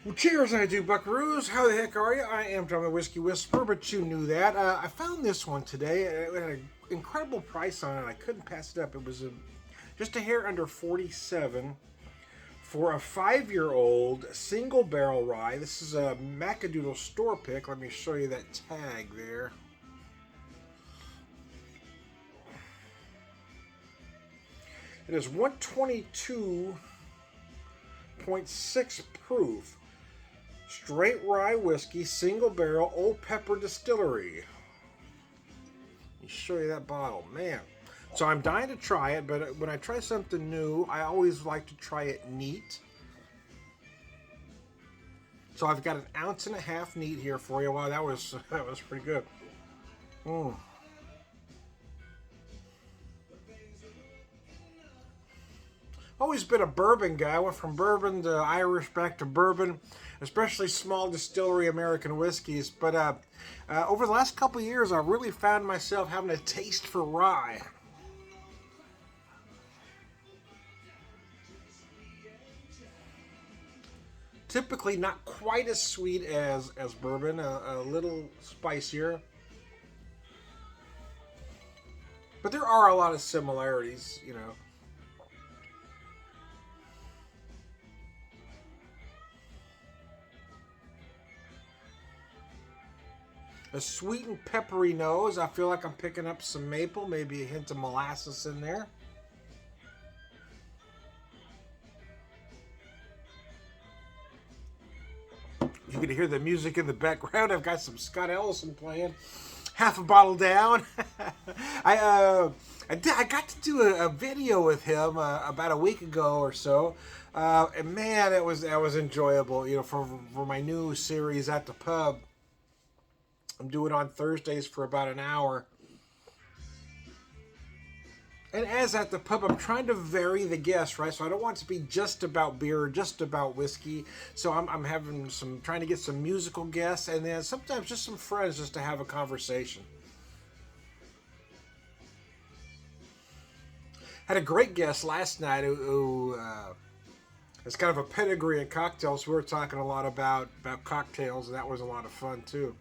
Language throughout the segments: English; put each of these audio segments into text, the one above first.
Well, cheers, I do, buckaroos. How the heck are you? I am John the Whiskey Whisperer, but you knew that. I found this one today. It had an incredible price on it. I couldn't pass it up. It was just a hair under 47 for a 5-year-old single barrel rye. This is a Macadoodle store pick. Let me show you that tag there. It is 122.6 proof. Straight rye whiskey, single barrel, Old Pepper Distillery. Let me show you that bottle, man. So I'm dying to try it, but when I try something new, I always like to try it neat. So I've got an ounce and a half neat here for you. Wow, that was pretty good. Mm. Always been a bourbon guy. I went from bourbon to Irish back to bourbon, especially small distillery American whiskeys. But over the last couple of years, I've really found myself having a taste for rye. Typically not quite as sweet as bourbon, a little spicier. But there are a lot of similarities, you know. A sweet and peppery nose. I feel like I'm picking up some maple, maybe a hint of molasses in there. You can hear the music in the background. I've got some Scott Ellison playing. Half a bottle down. I got to do a video with him about a week ago or so, and man, that was enjoyable. You know, for my new series at the pub. I'm doing on Thursdays for about an hour. And as at the pub, I'm trying to vary the guests, right? So I don't want it to be just about beer, just about whiskey. So I'm having trying to get some musical guests, and then sometimes just some friends just to have a conversation. Had a great guest last night who has kind of a pedigree in cocktails. We were talking a lot about cocktails, and that was a lot of fun too.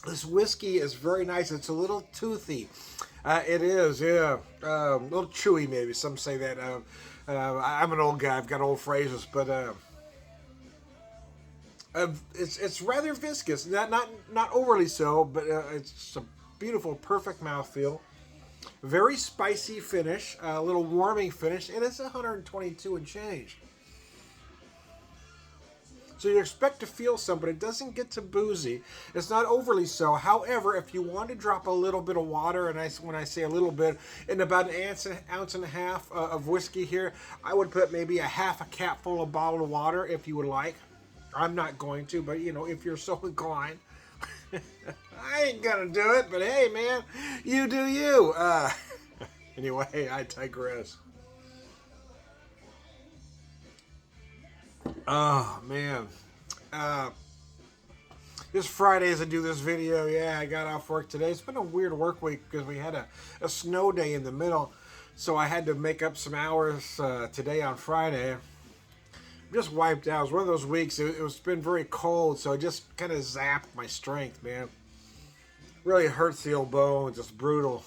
This whiskey is very nice. It's a little toothy. It is, yeah. A little chewy, maybe. Some say that. I'm an old guy. I've got old phrases, but it's rather viscous. Not overly so, but it's a beautiful, perfect mouthfeel. Very spicy finish. A little warming finish, and it's 122 and change. So you expect to feel some, but it doesn't get too boozy. It's not overly so. However, if you want to drop a little bit of water, and when I say a little bit, in about an ounce and a half of whiskey here, I would put maybe a half a capful of bottled water if you would like. I'm not going to, but you know, if you're so inclined. I ain't gonna do it, but hey, man, you do you. Anyway, I digress. Oh man. Uh, this Friday as I do this video, yeah, I got off work today. It's been a weird work week because we had a snow day in the middle. So I had to make up some hours today on Friday. I'm just wiped out. It was one of those weeks. It was been very cold, so it just kind of zapped my strength, man. Really hurts the old bones. It's brutal.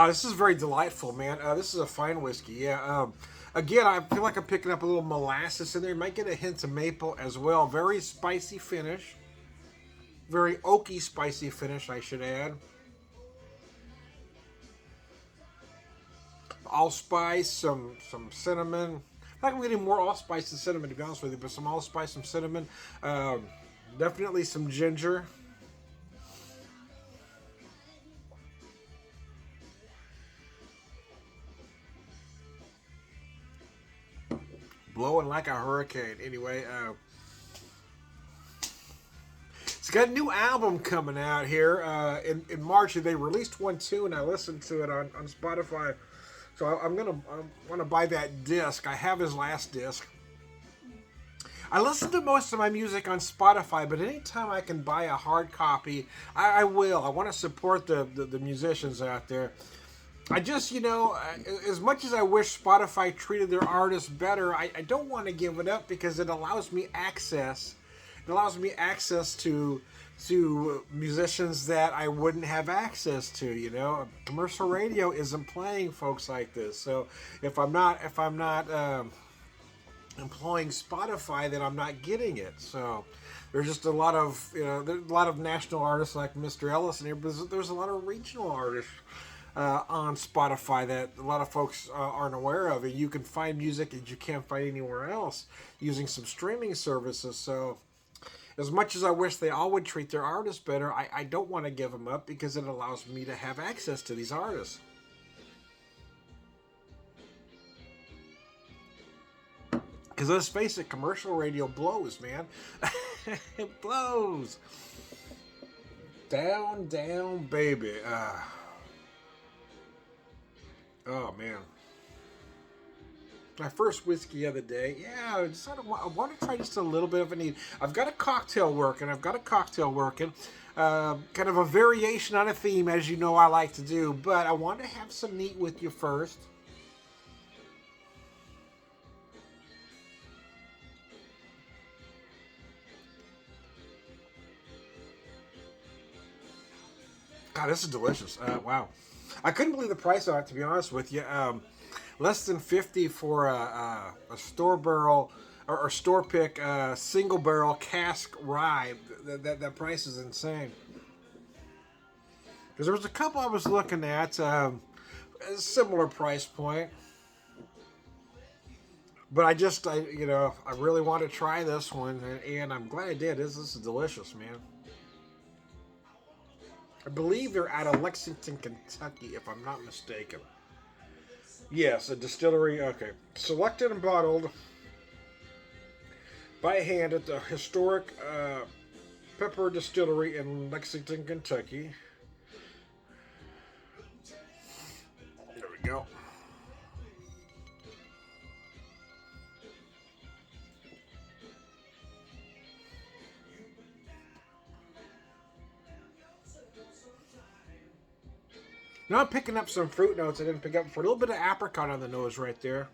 This is very delightful, man. This is a fine whiskey. Yeah. Again, I feel like I'm picking up a little molasses in there. You might get a hint of maple as well. Very spicy finish. Very oaky, spicy finish, I should add. Allspice, some cinnamon. I think I'm getting more allspice than cinnamon, to be honest with you, but some allspice, some cinnamon. Definitely some ginger. Blowing like a hurricane. Anyway, it's It's got a new album coming out here in March. They released one too, and I listened to it on Spotify. So I want to buy that disc. I have his last disc. I listen to most of my music on Spotify, but anytime I can buy a hard copy, I will. I want to support the musicians out there. I just, as much as I wish Spotify treated their artists better, I don't want to give it up because it allows me access. It allows me access to musicians that I wouldn't have access to. Commercial radio isn't playing folks like this. So if I'm not employing Spotify, then I'm not getting it. So there's just a lot of there's a lot of national artists like Mr. Ellis and here, but there's a lot of regional artists on Spotify that a lot of folks aren't aware of, and you can find music that you can't find anywhere else using some streaming services. So as much as I wish they all would treat their artists better, I don't want to give them up because it allows me to have access to these artists. Because let's face it, commercial radio blows, man. It blows. Down, down, baby. Oh, man. My first whiskey the other day. Yeah, I want to try just a little bit of a neat. I've got a cocktail working. Kind of a variation on a theme, as you know I like to do. But I want to have some neat with you first. God, this is delicious. Wow. I couldn't believe the price on it, to be honest with you. Less than $50 for a store barrel or store pick single barrel cask rye. That price is insane. Because there was a couple I was looking at, a similar price point. But I really want to try this one, and I'm glad I did. This is delicious, man. I believe they're out of Lexington, Kentucky, if I'm not mistaken. Yes, a distillery. Okay. Selected and bottled by hand at the historic Pepper Distillery in Lexington, Kentucky. There we go. Now I'm picking up some fruit notes I didn't pick up before. A little bit of apricot on the nose right there.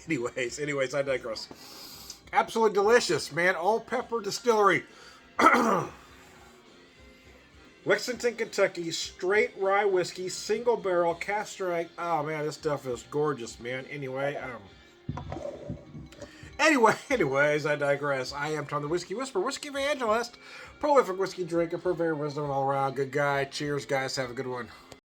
Anyways, I digress. Absolutely delicious, man. Old Pepper Distillery. Lexington, Kentucky, straight rye whiskey, single barrel, cast strength. Oh man, this stuff is gorgeous, man. Anyways, I digress. I am Tom the Whiskey Whisperer, Whiskey Evangelist, prolific whiskey drinker, purveyor of wisdom all around. Good guy. Cheers, guys. Have a good one.